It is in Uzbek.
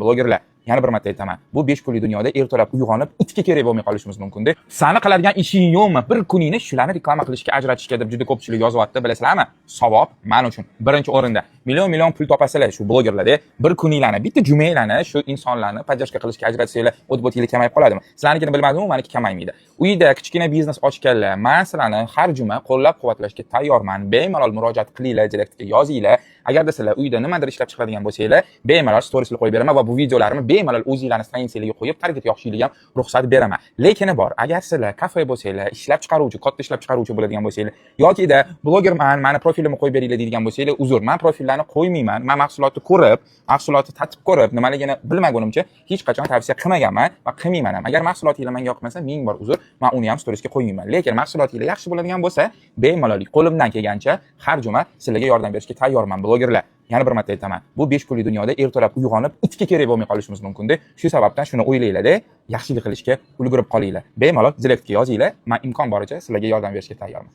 Blogerlar, yana bir marta aytaman. Bu 5 kunlik dunyoda ertalab uyg'onib, itga kerak bo'lmay qolishimiz mumkin-da. Sani qiladigan ishing yo'qmi? Bir kuningni shularni reklama qilishga ajratishga deb juda ko'pchilik yozyapti, bilasizlarmi? Savob men uchun birinchi o'rinda. Million pul topasizlar shu blogerlarda. Bir kuninglarni, bitta jumanglarni shu insonlarni podдержка qilishga ajratsanglar, o'tib-o'tib kamayib qoladimi? Sizlarnikini bilmadim-ku, meniki kamaymadi. Uyda kichkina biznes ochganlar, men sizlarni har juma qo'llab-quvvatlashga tayyorman. Bemalol murojaat qilinglar, direktga yozinglar. Agarda sizlar uyda nimadir ishlab chiqadigan bo'lsanglar, bemalol storiesga qo'yib beraman va bu videolarimni bemalol o'zingizlarni strategiyasiga qo'yib, target yoqishingizga ham ruxsat beraman. Lekin bor, agar sizlar kafe bo'lsanglar, ishlab chiqaruvchi, katta ishlab chiqaruvchi bo'ladigan bo'lsanglar, yoki-da blogerman, meni profilimni qo'yib beringlar deydigan bo'lsanglar, uzr, men profillarni qo'ymayman. Men mahsulotni ko'rib, mahsulotni tatib ko'rib, nimaligini bilmagunimcha hech qachon tavsiya qilmaganman va qilmayman ham. Agar mahsulotingiz menga yoqmasa, ming bor uzr, men uni ham storiesga qo'ymayman. Lekin mahsulotingiz yaxshi bo'ladigan bo'lsa, bemalol qo'limdan kelgancha har juma sizlarga yordam berishga tayyorman, blogerlar. Yana bir marta aytaman. Bu 5 kunlik dunyoda ertalab uyg'onib, itga kerak bo'lmay qolishimiz mumkin-da. Shu sababdan shuni o'ylanglar-da, yaxshilik qilishga ulgurib qolinglar. Bemalol direktga yozinglar, men imkon boricha sizlarga yordam berishga tayyorman.